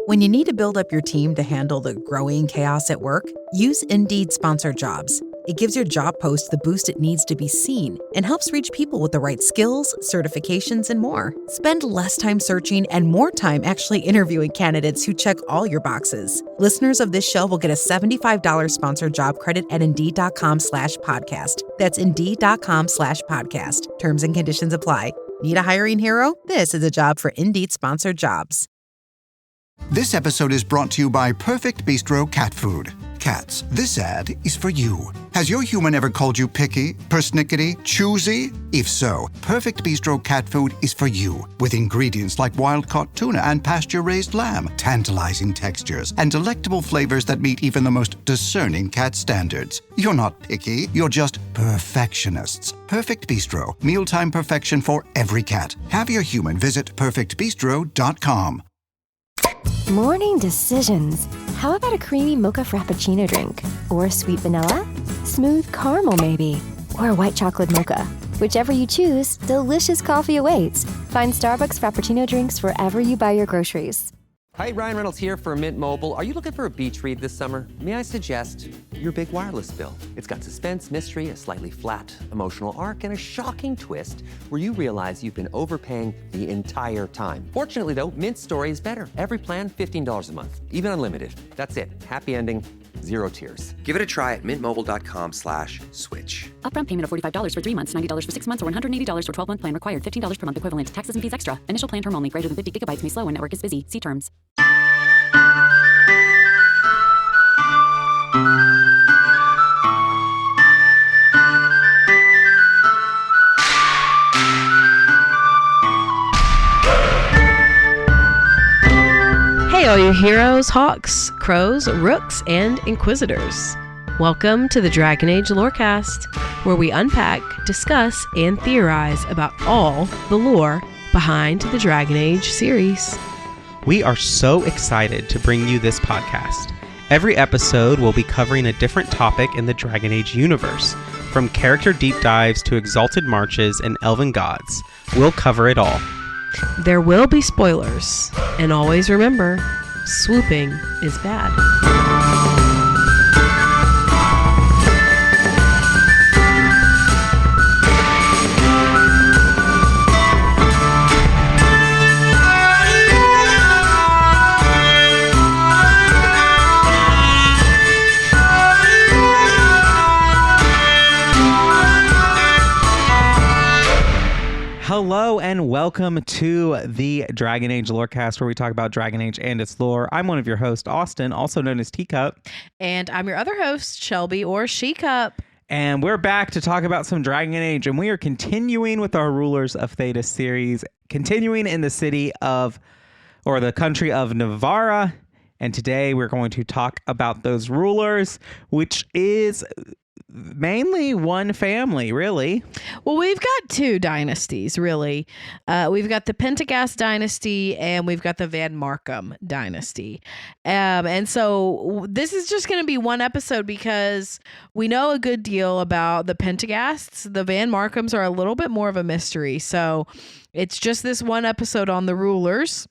When you need to build up your team to handle the growing chaos at work, use Indeed Sponsored Jobs. It gives your job post the boost it needs to be seen and helps reach people with the right skills, certifications, and more. Spend less time searching and more time actually interviewing candidates who check all your boxes. Listeners of this show will get a $75 sponsored job credit at Indeed.com/podcast. That's Indeed.com/podcast. Terms and conditions apply. Need a hiring hero? This is a job for Indeed Sponsored Jobs. This episode is brought to you by Perfect Bistro Cat Food. Cats, this ad is for you. Has your human ever called you picky, persnickety, choosy? If so, Perfect Bistro Cat Food is for you. With ingredients like wild-caught tuna and pasture-raised lamb, tantalizing textures, and delectable flavors that meet even the most discerning cat standards. You're not picky, you're just perfectionists. Perfect Bistro, mealtime perfection for every cat. Have your human visit perfectbistro.com. Morning decisions. How about a creamy mocha frappuccino drink? Or sweet vanilla? Smooth caramel maybe? Or a white chocolate mocha? Whichever you choose, delicious coffee awaits. Find Starbucks Frappuccino drinks wherever you buy your groceries. Hi, Ryan Reynolds here for Mint Mobile. Are you looking for a beach read this summer? May I suggest your big wireless bill? It's got suspense, mystery, a slightly flat, emotional arc, and a shocking twist where you realize you've been overpaying the entire time. Fortunately, though, Mint's story is better. Every plan, $15 a month, even unlimited. That's it. Happy ending, zero tears. Give it a try at mintmobile.com/switch. Upfront payment of $45 for 3 months, $90 for 6 months, or $180 for 12-month plan required. $15 per month equivalent. Taxes and fees extra. Initial plan term only. Greater than 50 gigabytes may slow when network is busy. See terms. Hey, all you heroes, hawks, crows, rooks, and inquisitors. Welcome to the Dragon Age Lorecast, where we unpack, discuss, and theorize about all the lore behind the Dragon Age series. We are so excited to bring you this podcast. Every episode will be covering a different topic in the Dragon Age universe, from character deep dives to exalted marches and elven gods. We'll cover it all. There will be spoilers, and always remember, swooping is bad. Hello and welcome to the Dragon Age Lorecast, where we talk about Dragon Age and its lore. I'm one of your hosts, Austin, also known as Teacup. And I'm your other host, Shelby, or She-Cup. And we're back to talk about some Dragon Age, and we are continuing with our Rulers of Thedas series, continuing in the city of, or the country of Nevarra. And today we're going to talk about those rulers, which is mainly one family, really. Well, we've got two dynasties, really. We've got the Pentaghast dynasty and we've got the Van Markham dynasty. And so this is just going to be one episode because we know a good deal about the Pentaghasts. The Van Markhams are a little bit more of a mystery. So it's just this one episode on the rulers.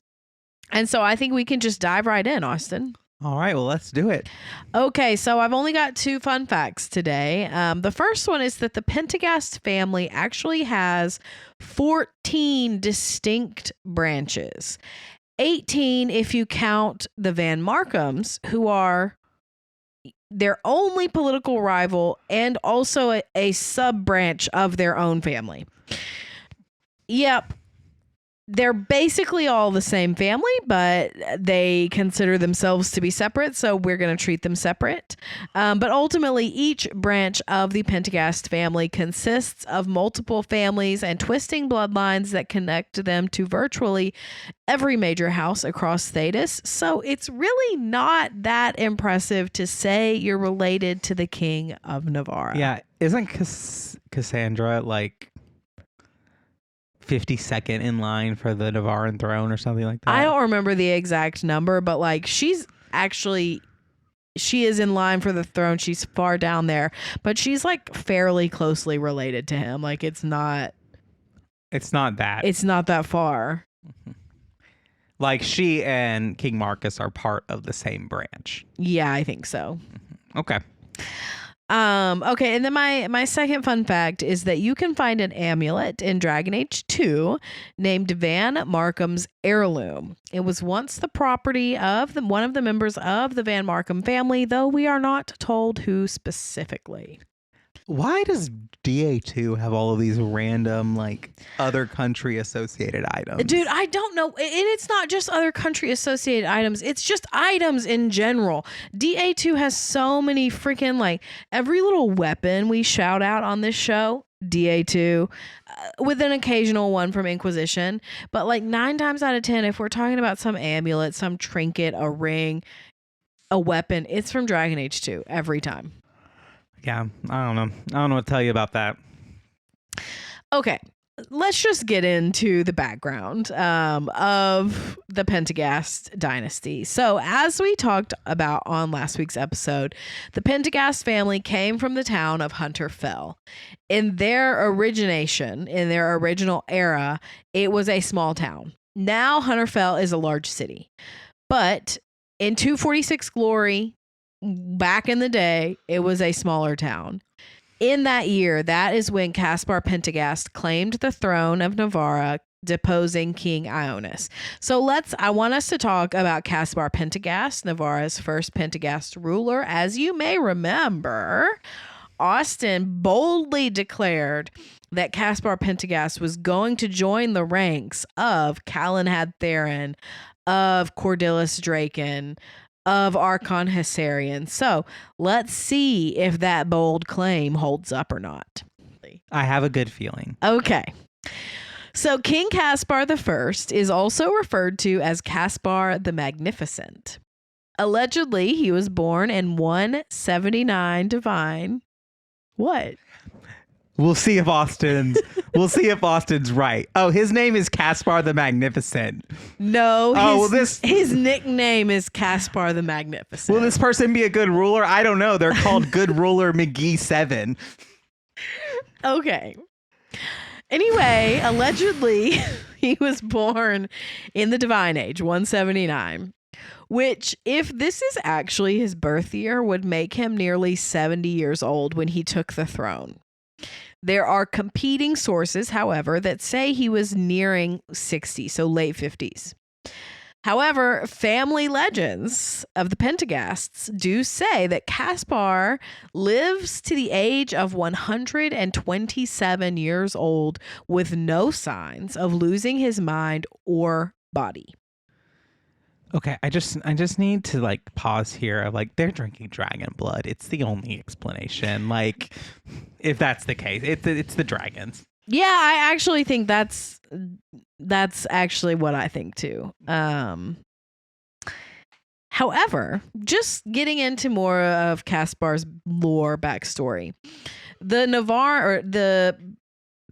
And so I think we can just dive right in, Austin. All right, well, let's do it. Okay, so I've only got two fun facts today. The first one is that the Pentaghast family actually has 14 distinct branches. 18 if you count the Van Markhams, who are their only political rival and also a sub-branch of their own family. Yep. They're basically all the same family, but they consider themselves to be separate, so we're going to treat them separate. But ultimately, each branch of the Pentaghast family consists of multiple families and twisting bloodlines that connect them to virtually every major house across Thedas. So it's really not that impressive to say you're related to the king of Nevarra. Yeah, isn't Cassandra like 52nd in line for the Nevarran throne or something like that? I don't remember the exact number, but like she is in line for the throne. She's far down there, but she's like fairly closely related to him. Like it's not that far. Like she and King Marcus are part of the same branch. Yeah, I think so. Okay. Okay, and then my second fun fact is that you can find an amulet in Dragon Age 2 named Van Markham's heirloom. It was once the property of one of the members of the Van Markham family, though we are not told who specifically. Why does DA2 have all of these random, like, other country associated items? Dude, I don't know. And it's not just other country associated items. It's just items in general. DA2 has so many freaking, like, every little weapon we shout out on this show, DA2, with an occasional one from Inquisition. But, like, 9 times out of 10, if we're talking about some amulet, some trinket, a ring, a weapon, it's from Dragon Age 2 every time. Yeah, I don't know. I don't know what to tell you about that. Okay, let's just get into the background of the Pentaghast dynasty. So, as we talked about on last week's episode, the Pentaghast family came from the town of Hunter Fell. In their origination, in their original era, it was a small town. Now, Hunter Fell is a large city. But in 246 Glory, back in the day, it was a smaller town. In that year, that is when Caspar Pentaghast claimed the throne of Nevarra, deposing King Ionis. So I want us to talk about Caspar Pentaghast, Nevarra's first Pentaghast ruler. As you may remember, Austin boldly declared that Caspar Pentaghast was going to join the ranks of Calenhad Theron, of Cordelis Draken, of Archon Hessarian. So let's see if that bold claim holds up or not. I have a good feeling. Okay. So King Caspar I is also referred to as Caspar the Magnificent. Allegedly, he was born in 179 Divine. What? We'll see if Austin's right. Oh, his name is Caspar the Magnificent. No, his nickname is Caspar the Magnificent. Will this person be a good ruler? I don't know. They're called Good Ruler McGee 7. Okay. Anyway, allegedly, he was born in the Divine Age, 179, which, if this is actually his birth year, would make him nearly 70 years old when he took the throne. There are competing sources, however, that say he was nearing 60, so late 50s. However, family legends of the Pentaghasts do say that Caspar lives to the age of 127 years old with no signs of losing his mind or body. Okay, I just need to like pause here. Like, they're drinking dragon blood. It's the only explanation. Like, if that's the case, it's the dragons. Yeah, I actually think that's actually what I think too. However, just getting into more of Caspar's lore backstory, the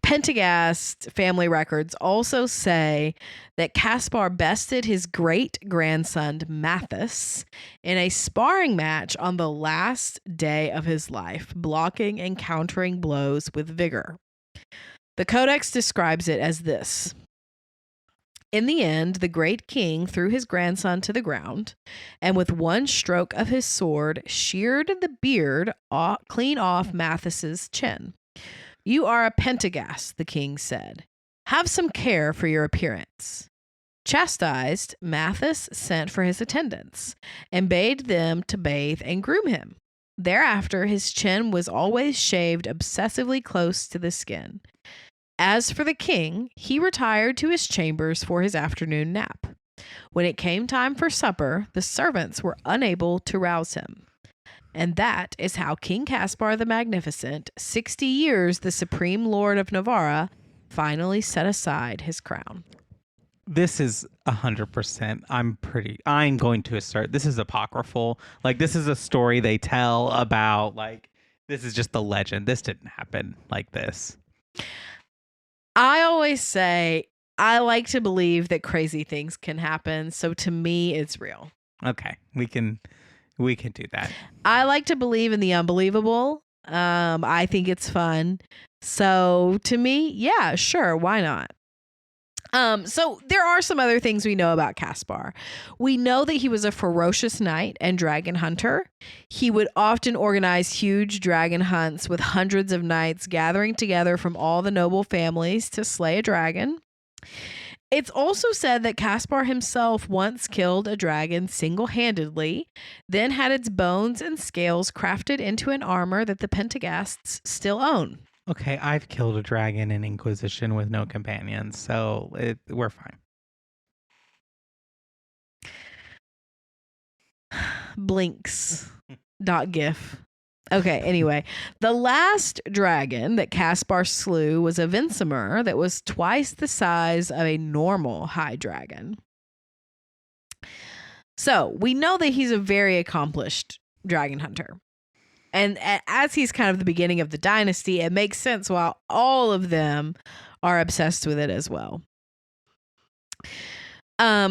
Pentaghast family records also say that Caspar bested his great-grandson Mathis in a sparring match on the last day of his life, blocking and countering blows with vigor. The Codex describes it as this. In the end, the great king threw his grandson to the ground, and with one stroke of his sword, sheared the beard clean off Mathis's chin. "You are a Pentaghast," the king said. "Have some care for your appearance." Chastised, Mathis sent for his attendants and bade them to bathe and groom him. Thereafter, his chin was always shaved obsessively close to the skin. As for the king, he retired to his chambers for his afternoon nap. When it came time for supper, the servants were unable to rouse him. And that is how King Caspar the Magnificent, 60 years the supreme lord of Nevarra, finally set aside his crown. This is 100%. I'm going to assert this is apocryphal. Like, this is a story they tell about, like, this is just the legend. This didn't happen like this. I always say I like to believe that crazy things can happen. So to me, it's real. Okay. We can do that. I like to believe in the unbelievable. I think it's fun. So to me, yeah, sure. Why not? So there are some other things we know about Caspar. We know that he was a ferocious knight and dragon hunter. He would often organize huge dragon hunts with hundreds of knights gathering together from all the noble families to slay a dragon. It's also said that Caspar himself once killed a dragon single-handedly, then had its bones and scales crafted into an armor that the Pentaghasts still own. Okay, I've killed a dragon in Inquisition with no companions, so we're fine. Blinks.gif. Okay, anyway, the last dragon that Caspar slew was a Vinsamer that was twice the size of a normal high dragon. So we know that he's a very accomplished dragon hunter. And as he's kind of the beginning of the dynasty, it makes sense why all of them are obsessed with it as well.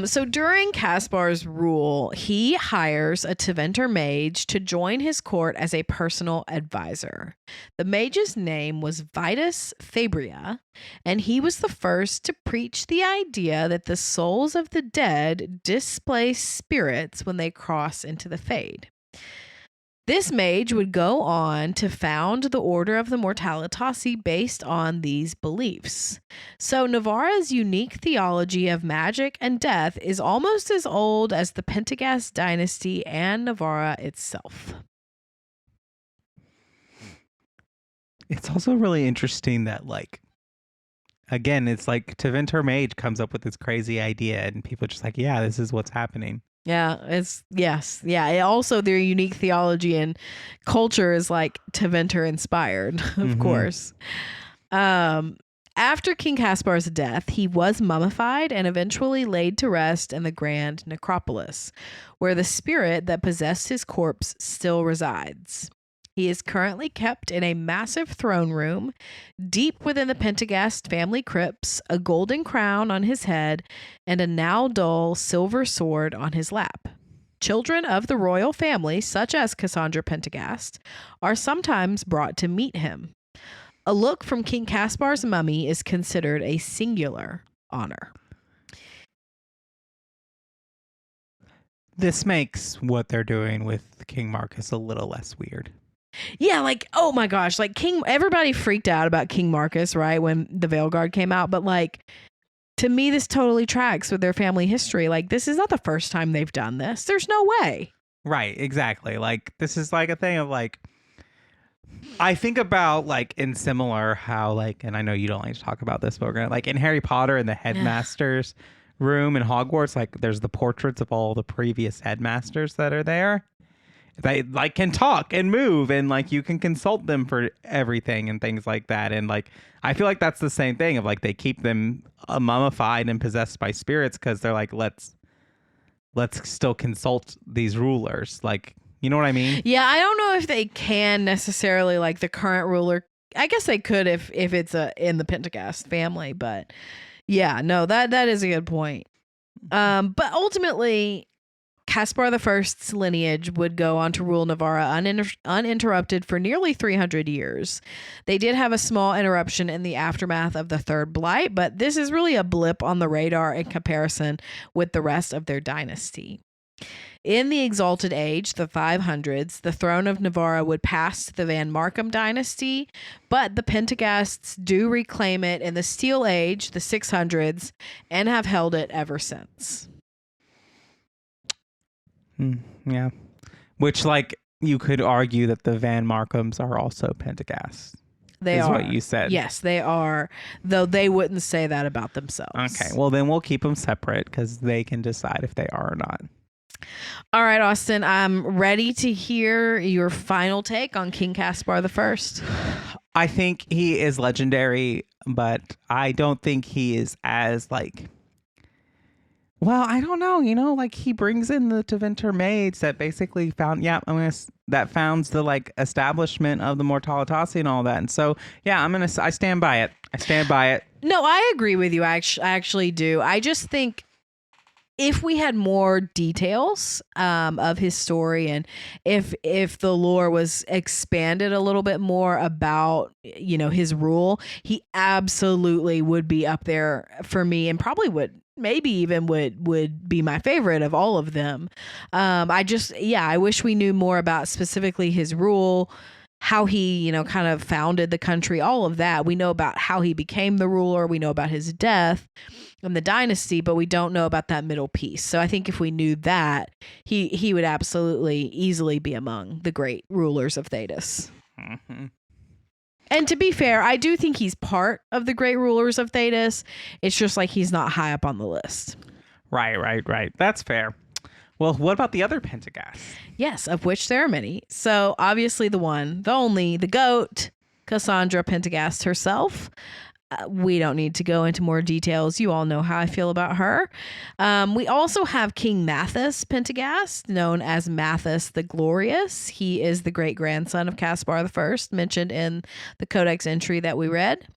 So during Caspar's rule, he hires a Tevinter mage to join his court as a personal advisor. The mage's name was Vitus Fabria, and he was the first to preach the idea that the souls of the dead displace spirits when they cross into the Fade. This mage would go on to found the Order of the Mortalitasi based on these beliefs. So Nevarra's unique theology of magic and death is almost as old as the Pentaghast dynasty and Nevarra itself. It's also really interesting that, like, again, it's like Tevinter Mage comes up with this crazy idea and people are just like, yeah, this is what's happening. Yeah, Yeah, also their unique theology and culture is like Tevinter inspired, of course. After King Caspar's death, he was mummified and eventually laid to rest in the Grand Necropolis, where the spirit that possessed his corpse still resides. He is currently kept in a massive throne room, deep within the Pentaghast family crypts, a golden crown on his head, and a now dull silver sword on his lap. Children of the royal family, such as Cassandra Pentaghast, are sometimes brought to meet him. A look from King Caspar's mummy is considered a singular honor. This makes what they're doing with King Marcus a little less weird. Yeah, like, oh my gosh, like everybody freaked out about King Marcus, right, when the Veilguard came out, but like, to me, this totally tracks with their family history. Like, this is not the first time they've done this. There's no way. Right, exactly. Like, this is like a thing of like, I think about like in similar how like, and I know you don't like to talk about this, but we're gonna like in Harry Potter in the headmaster's room in Hogwarts, like there's the portraits of all the previous headmasters that are there. They like can talk and move and like you can consult them for everything and things like that. And like, I feel like that's the same thing of like, they keep them mummified and possessed by spirits because they're like, let's still consult these rulers. Like, you know what I mean? Yeah, I don't know if they can necessarily like the current ruler. I guess they could if it's in the Pentaghast family, but yeah, no, that is a good point. But ultimately, Caspar I's lineage would go on to rule Nevarra uninterrupted for nearly 300 years. They did have a small interruption in the aftermath of the Third Blight, but this is really a blip on the radar in comparison with the rest of their dynasty. In the Exalted Age, the 500s, the throne of Nevarra would pass to the Van Markham dynasty, but the Pentaghasts do reclaim it in the Steel Age, the 600s, and have held it ever since. Yeah. Which, like, you could argue that the Van Markhams are also Pentaghasts. They are. What you said. Yes, they are, though they wouldn't say that about themselves. Okay, well, then we'll keep them separate because they can decide if they are or not. All right, Austin, I'm ready to hear your final take on King Caspar I. I think he is legendary, but I don't think he is as, like... Well, I don't know, like he brings in the Tevinter maids that basically that founds the like establishment of the Mortalitasi and all that. And so, yeah, I stand by it. I stand by it. No, I agree with you. I actually do. I just think if we had more details of his story, and if the lore was expanded a little bit more about, you know, his rule, he absolutely would be up there for me, and probably maybe even would be my favorite of all of them. I wish we knew more about specifically his rule, how he, you know, kind of founded the country, all of that. We know about how he became the ruler. We know about his death and the dynasty, but we don't know about that middle piece. So I think if we knew that, he would absolutely easily be among the great rulers of Thedas. Mm-hmm. And to be fair, I do think he's part of the great rulers of Thedas. It's just like he's not high up on the list. Right. That's fair. Well, what about the other Pentaghasts? Yes, of which there are many. So obviously the one, the only, the GOAT, Cassandra Pentaghast herself. We don't need to go into more details. You all know how I feel about her. We also have King Mathis Pentaghast, known as Mathis the Glorious. He is the great-grandson of Caspar I, mentioned in the Codex entry that we read.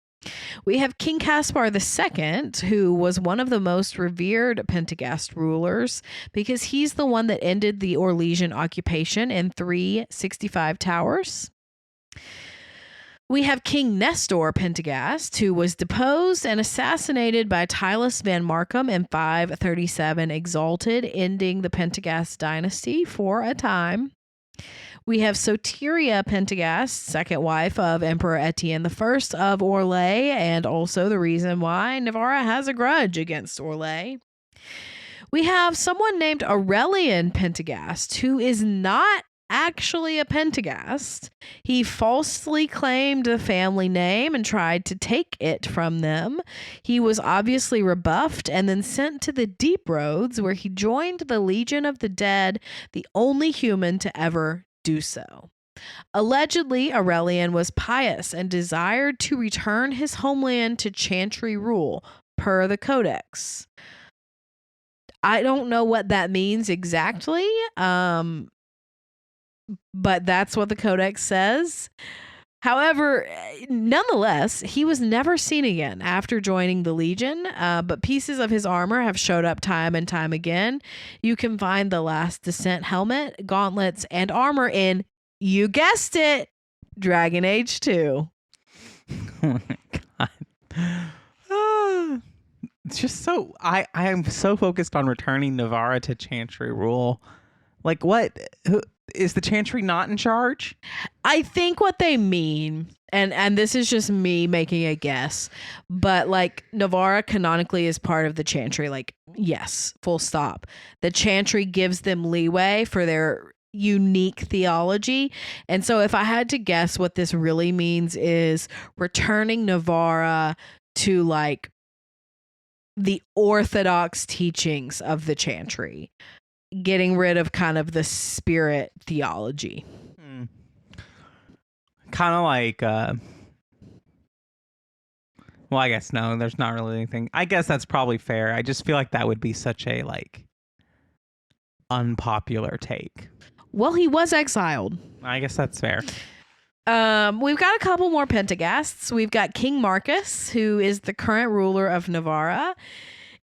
We have King Caspar II, who was one of the most revered Pentaghast rulers because he's the one that ended the Orlesian occupation in 365 Towers. We have King Nestor Pentaghast, who was deposed and assassinated by Tilas van Markham in 537 Exalted, ending the Pentaghast dynasty for a time. We have Soteria Pentaghast, second wife of Emperor Etienne I of Orlais, and also the reason why Nevarra has a grudge against Orlais. We have someone named Aurelian Pentaghast, who is not actually a Pentaghast. He falsely claimed the family name and tried to take it from them. He was obviously rebuffed and then sent to the Deep Roads, where he joined the Legion of the Dead, the only human to ever do so. Allegedly, Aurelian was pious and desired to return his homeland to chantry rule, per the Codex. I don't know what that means exactly, but that's what the Codex says. However, nonetheless, he was never seen again after joining the Legion, but pieces of his armor have showed up time and time again. You can find the Last Descent helmet, gauntlets, and armor in, you guessed it, Dragon Age 2. Oh my God. It's just so, I am so focused on returning Nevarra to chantry rule. Like, what? Who is the chantry not in charge? I think what they mean, and this is just me making a guess, but like Nevarra canonically is part of the chantry. Like, yes, full stop. The chantry gives them leeway for their unique theology. And so if I had to guess, what this really means is returning Nevarra to like the orthodox teachings of the chantry. Getting rid of kind of the spirit theology. Kind of like, well, I guess no, there's not really anything. I guess that's probably fair. I just feel like that would be such a like unpopular take. Well, he was exiled. I guess that's fair. We've got a couple more Pentaghasts. We've got King Marcus, who is the current ruler of Nevarra.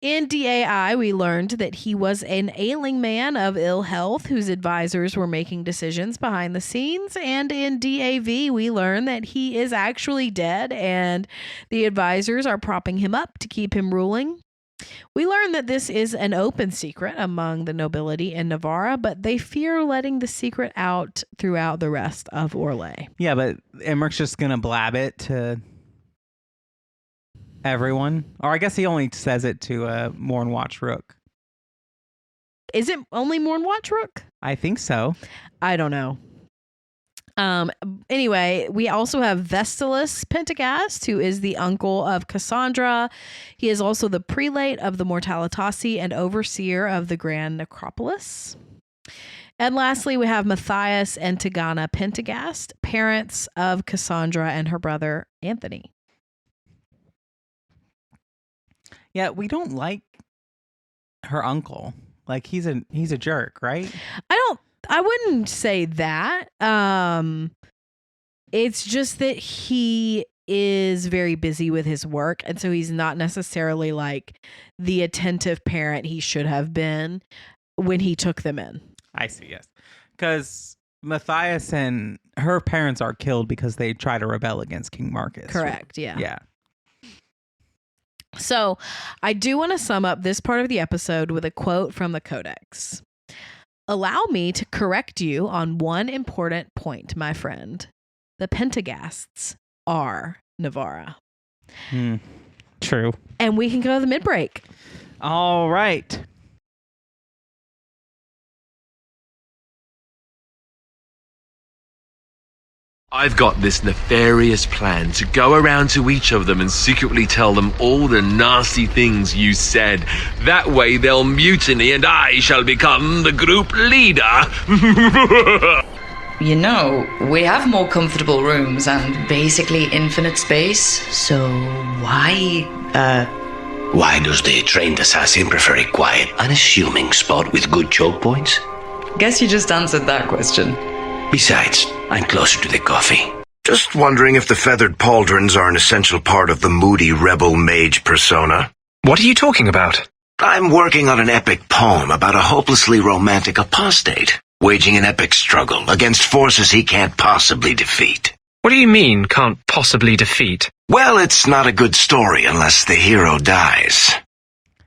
In DAI, we learned that he was an ailing man of ill health whose advisors were making decisions behind the scenes. And in DAV, we learned that he is actually dead and the advisors are propping him up to keep him ruling. We learned that this is an open secret among the nobility in Nevarra, but they fear letting the secret out throughout the rest of Orlais. Yeah, but Emmerich's just going to blab it to everyone, or I guess he only says it to Morn Watch Rook. Is it only Morn Watch Rook? I think so. I don't know. Anyway, we also have Vestulus Pentaghast, who is the uncle of Cassandra. He is also the prelate of the Mortalitasi and overseer of the Grand Necropolis. And lastly, we have Matthias and Tigana Pentaghast, parents of Cassandra and her brother Anthony. Yeah, we don't like her uncle. Like he's a jerk, right? I wouldn't say that. It's just that he is very busy with his work. And so he's not necessarily like the attentive parent he should have been when he took them in. I see, yes. Because Matthias and her parents are killed because they try to rebel against King Marcus. Correct, yeah. Yeah. So I do want to sum up this part of the episode with a quote from the Codex. Allow me to correct you on one important point, my friend. The Pentaghasts are Nevarra. True. And we can go to the mid-break. All right. I've got this nefarious plan to go around to each of them and secretly tell them all the nasty things you said. That way they'll mutiny and I shall become the group leader. You know, we have more comfortable rooms and basically infinite space, so why Why does the trained assassin prefer a quiet, unassuming spot with good choke points? Guess you just answered that question. Besides, I'm closer to the coffee. Just wondering if the feathered pauldrons are an essential part of the moody rebel mage persona. What are you talking about? I'm working on an epic poem about a hopelessly romantic apostate, waging an epic struggle against forces he can't possibly defeat. What do you mean, can't possibly defeat? Well, it's not a good story unless the hero dies.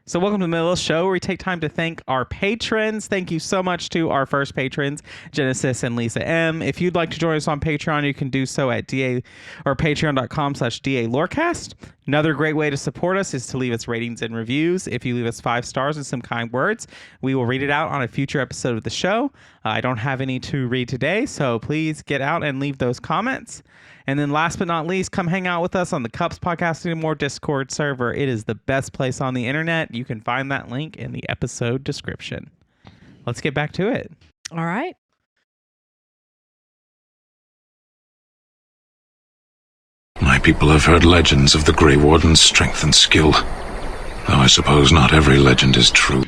So welcome to the middle of the show where we take time to thank our patrons. Thank you so much to our first patrons, Genesis and Lisa M. If you'd like to join us on Patreon, you can do so at patreon.com/DALorecast. Another great way to support us is to leave us ratings and reviews. If you leave us 5 stars and some kind words, we will read it out on a future episode of the show. I don't have any to read today, so please get out and leave those comments. And then last but not least, come hang out with us on the Cups Podcasting and More Discord server. It is the best place on the internet. You can find that link in the episode description. Let's get back to it. All right. My people have heard legends of the Grey Warden's strength and skill. Though I suppose not every legend is true.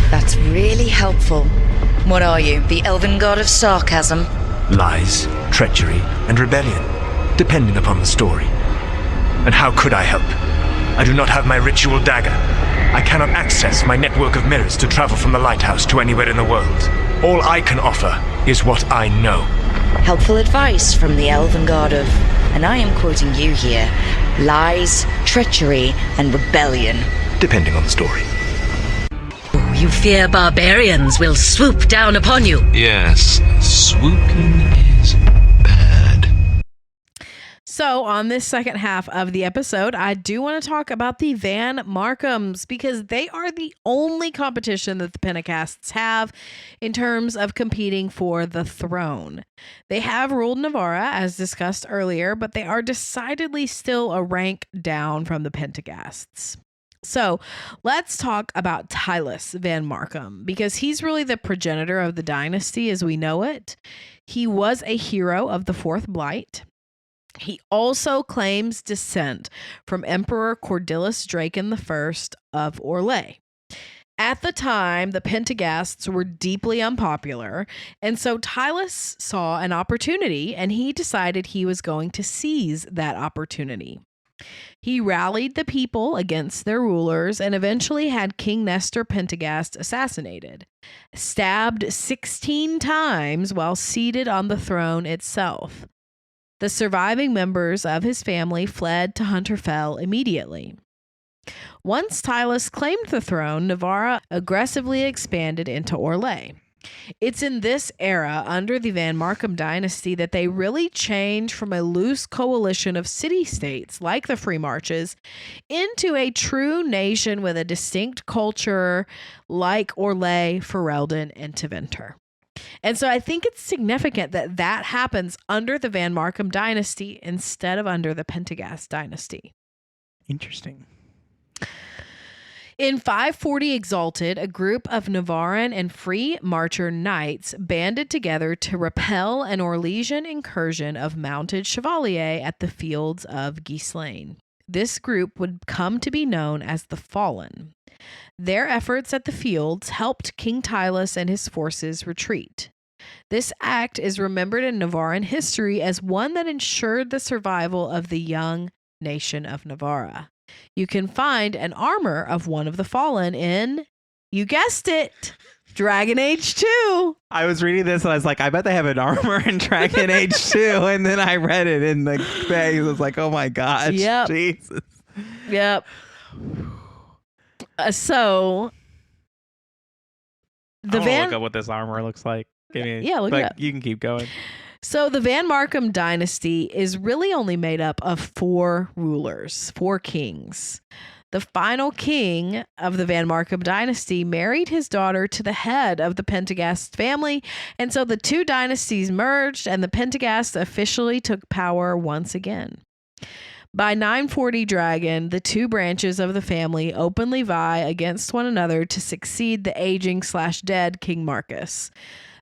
That's really helpful. What are you, the elven god of sarcasm? Lies, treachery, and rebellion, depending upon the story. And how could I help? I do not have my ritual dagger. I cannot access my network of mirrors to travel from the lighthouse to anywhere in the world. All I can offer is what I know. Helpful advice from the elven god of, and I am quoting you here, lies, treachery, and rebellion. Depending on the story. You fear barbarians will swoop down upon you. Yes, swooping is bad. So on this second half of the episode, I do want to talk about the Van Markhams because they are the only competition that the Pentaghasts have in terms of competing for the throne. They have ruled Nevarra, as discussed earlier, but they are decidedly still a rank down from the Pentaghasts. So let's talk about Tylus Van Markham because he's really the progenitor of the dynasty as we know it. He was a hero of the Fourth Blight. He also claims descent from Emperor Cordillus Draken I of Orlais. At the time, the Pentaghasts were deeply unpopular, and so Tylus saw an opportunity, and he decided he was going to seize that opportunity. He rallied the people against their rulers and eventually had King Nestor Pentaghast assassinated, stabbed 16 times while seated on the throne itself. The surviving members of his family fled to Hunterfell immediately. Once Tylus claimed the throne, Nevarra aggressively expanded into Orlais. It's in this era, under the Van Markham dynasty, that they really change from a loose coalition of city-states, like the Free Marches, into a true nation with a distinct culture, like Orlais, Ferelden, and Tevinter. And so I think it's significant that that happens under the Van Markham dynasty instead of under the Pentaghast dynasty. Interesting. In 540 Exalted, a group of Nevarran and Free Marcher knights banded together to repel an Orlesian incursion of mounted chevalier at the fields of Ghislaine. This group would come to be known as the Fallen. Their efforts at the fields helped King Tylus and his forces retreat. This act is remembered in Nevarran history as one that ensured the survival of the young nation of Nevarra. You can find an armor of one of the fallen in, you guessed it, Dragon Age 2. I was reading this and I was like, I bet they have an armor in Dragon Age 2. And then I read it in the thing. I was like, oh my gosh. Yep. Jesus. Yep. So I want to look up what this armor looks like. Look it up. You can keep going. So the Van Markham dynasty is really only made up of 4 rulers, 4 kings. The final king of the Van Markham dynasty married his daughter to the head of the Pentaghast family, and so the 2 dynasties merged and the Pentaghasts officially took power once again. By 940 Dragon, the 2 branches of the family openly vie against one another to succeed the aging/dead King Marcus.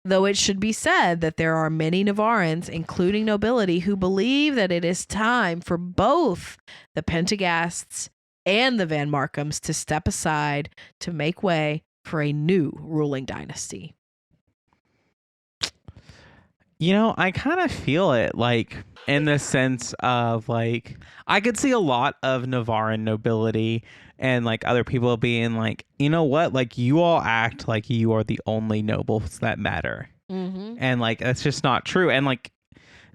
Though it should be said that there are many Nevarrans, including nobility, who believe that it is time for both the Pentaghasts and the Van Markhams to step aside to make way for a new ruling dynasty. You know, I kind of feel it, like, in the sense of, like, I could see a lot of Nevarran nobility and, like, other people being like, you know what? Like, you all act like you are the only nobles that matter. Mm-hmm. And, like, that's just not true. And, like,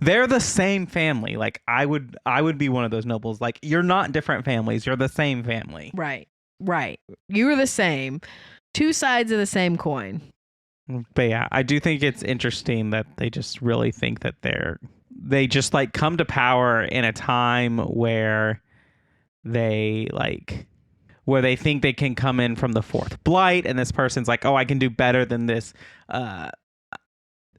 they're the same family. Like, I would be one of those nobles. Like, you're not different families. You're the same family. Right. You are the same. 2 sides of the same coin. But yeah, I do think it's interesting that they just really think that they just like come to power in a time where they think they can come in from the 4th Blight, and this person's like, oh, I can do better than this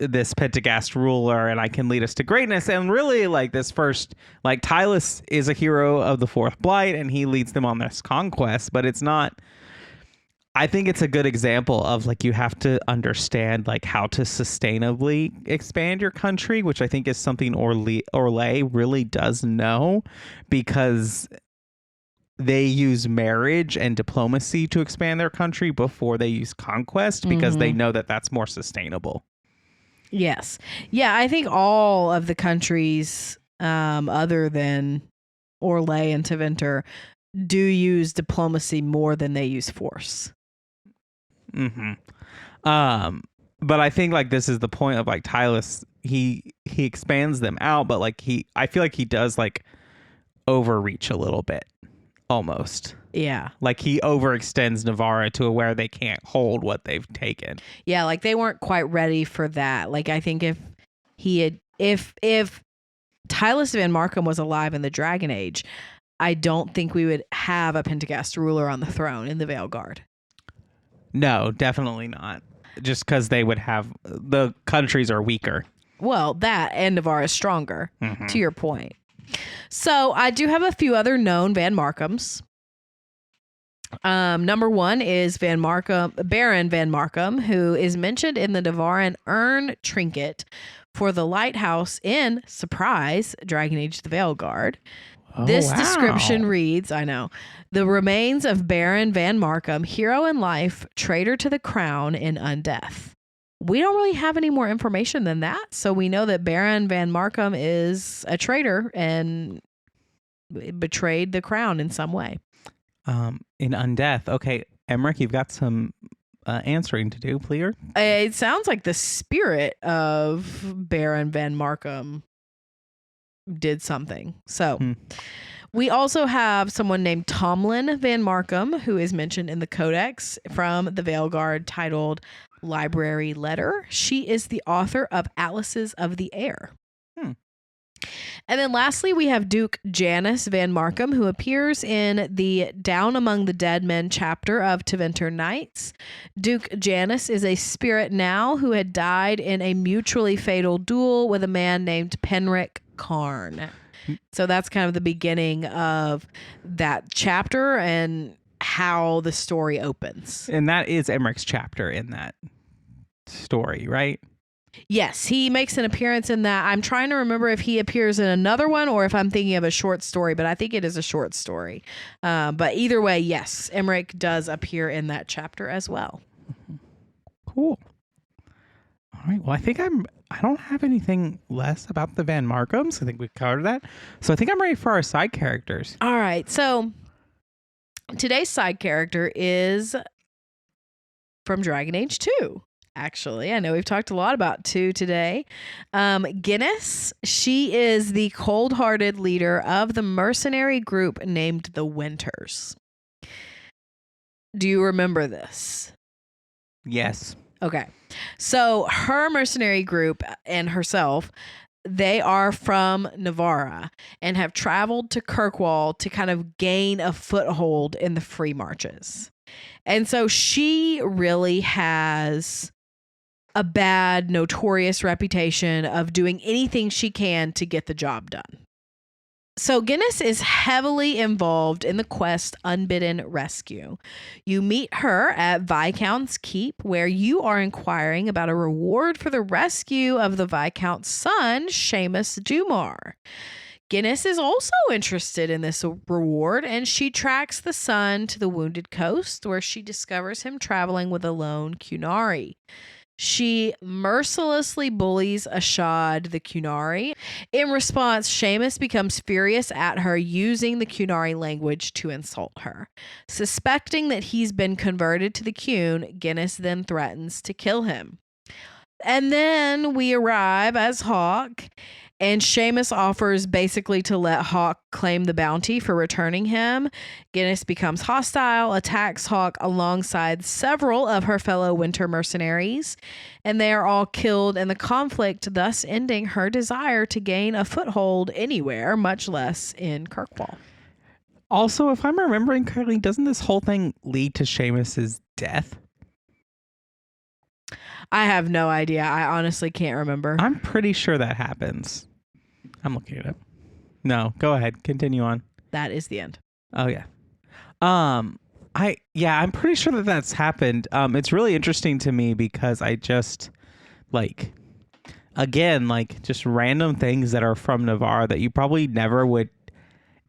Pentaghast ruler, and I can lead us to greatness. And really, like, this first, like, Tylus is a hero of the 4th Blight, and he leads them on this conquest, but it's not. I think it's a good example of, like, you have to understand, like, how to sustainably expand your country, which I think is something Orlais really does know, because they use marriage and diplomacy to expand their country before they use conquest, because they know that that's more sustainable. Yes. Yeah, I think all of the countries other than Orlais and Tevinter do use diplomacy more than they use force. Mm-hmm. But I think, like, this is the point of, like, Tylus, he expands them out, but, like, I feel like he does, like, overreach a little bit, almost. Yeah. Like, he overextends Nevarra to where they can't hold what they've taken. Yeah, like, they weren't quite ready for that. Like, I think if Tylus Van Markham was alive in the Dragon Age, I don't think we would have a Pentaghast ruler on the throne in the Veilguard. No, definitely not. Just because they would have, the countries are weaker. Well, that and Nevarra is stronger, mm-hmm. to your point. So I do have a few other known Van Markhams. Number 1 is Baron Van Markham, who is mentioned in the Nevarran urn trinket for the lighthouse in, surprise, Dragon Age the Veilguard. This description reads, I know, the remains of Baron Van Markham, hero in life, traitor to the crown in undeath. We don't really have any more information than that. So we know that Baron Van Markham is a traitor and betrayed the crown in some way. In undeath. Okay, Emmerich, you've got some answering to do, please. It sounds like the spirit of Baron Van Markham did something. So we also have someone named Tomlin Van Markham, who is mentioned in the Codex from the Veilguard, titled Library Letter. She is the author of Atlases of the Air. And then lastly, we have Duke Janus Van Markham, who appears in the Down Among the Dead Men chapter of Tevinter Nights. Duke Janus is a spirit now who had died in a mutually fatal duel with a man named Penric Karn. So that's kind of the beginning of that chapter and how the story opens. And that is Emmerich's chapter in that story, right? Yes, he makes an appearance in that. I'm trying to remember if he appears in another one or if I'm thinking of a short story, but I think it is a short story. But either way, yes, Emmerich does appear in that chapter as well. Cool. All All right. Well, I don't have anything less about the Van Markhams. I think we covered that. So I think I'm ready for our side characters. All right. So today's side character is from Dragon Age 2. Actually, I know we've talked a lot about 2 today. Guinness, she is the cold-hearted leader of the mercenary group named the Winters. Do you remember this? Yes. Okay. So her mercenary group and herself, they are from Nevarra and have traveled to Kirkwall to kind of gain a foothold in the Free Marches. And so she really has a bad, notorious reputation of doing anything she can to get the job done. So Guinness is heavily involved in the quest Unbidden Rescue. You meet her at Viscount's Keep, where you are inquiring about a reward for the rescue of the Viscount's son, Seamus Dumar. Guinness is also interested in this reward, and she tracks the son to the Wounded Coast, where she discovers him traveling with a lone Qunari. She mercilessly bullies Ashad the Qunari. In response, Seamus becomes furious at her, using the Qunari language to insult her. Suspecting that he's been converted to the Qun, Guinness then threatens to kill him. And then we arrive as Hawk, and Seamus offers basically to let Hawk claim the bounty for returning him. Guinness becomes hostile, attacks Hawk alongside several of her fellow winter mercenaries, and they are all killed in the conflict, thus ending her desire to gain a foothold anywhere, much less in Kirkwall. Also, if I'm remembering correctly, doesn't this whole thing lead to Seamus's death? I have no idea. I honestly can't remember. I'm pretty sure that happens. I'm looking it up. No, go ahead. Continue on. That is the end. Oh, yeah. I'm pretty sure that that's happened. It's really interesting to me because I just, just random things that are from Nevarra that you probably never would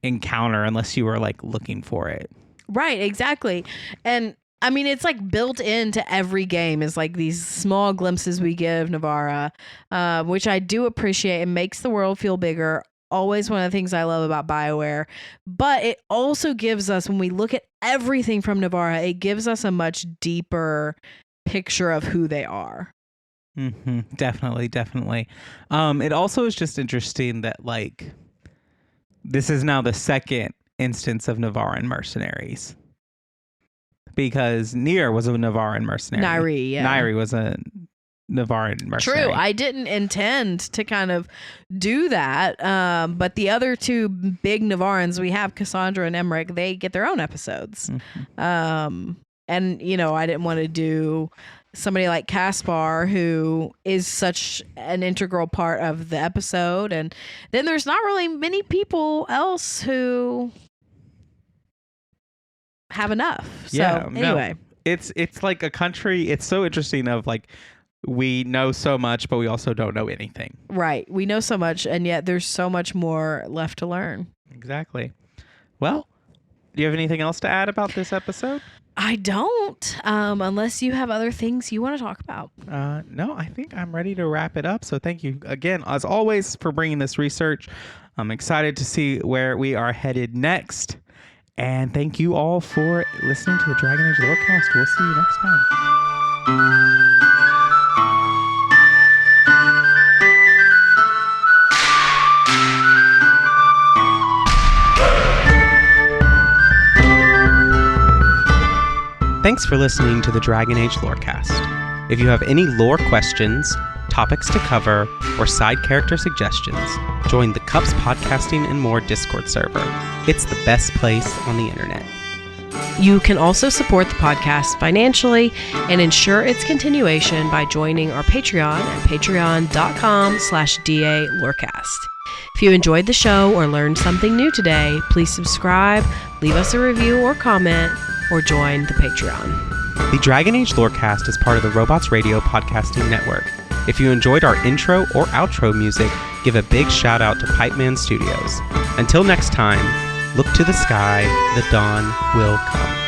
encounter unless you were, looking for it. Right, exactly. And I mean, it's built into every game is these small glimpses we give Nevarra, which I do appreciate. It makes the world feel bigger. Always one of the things I love about BioWare. But it also gives us, when we look at everything from Nevarra, it gives us a much deeper picture of who they are. Mm-hmm. Definitely. It also is just interesting that this is now the second instance of Nevarran mercenaries. Because Nier was a Nevarran mercenary. Nairi was a Nevarran mercenary. True. I didn't intend to kind of do that. But the other two big Nevarrans we have, Cassandra and Emmerich, they get their own episodes. Mm-hmm. And, I didn't want to do somebody like Caspar, who is such an integral part of the episode. And then there's not really many people else who have enough. So anyway, it's like a country. It's so interesting of we know so much, but we also don't know anything. Right. We know so much, and yet there's so much more left to learn. Exactly. Well, do you have anything else to add about this episode? I don't, unless you have other things you want to talk about. No, I think I'm ready to wrap it up. So thank you again, as always, for bringing this research. I'm excited to see where we are headed next. And thank you all for listening to the Dragon Age Lorecast. We'll see you next time. Thanks for listening to the Dragon Age Lorecast. If you have any lore questions, topics to cover, or side character suggestions, join the Cups Podcasting and More Discord server. It's the best place on the internet. You can also support the podcast financially and ensure its continuation by joining our Patreon at patreon.com/DALorecast. If you enjoyed the show or learned something new today, please subscribe, leave us a review or comment, or join the Patreon. The Dragon Age Lorecast is part of the Robots Radio podcasting network. If you enjoyed our intro or outro music, give a big shout out to Pipeman Studios. Until next time, look to the sky, the dawn will come.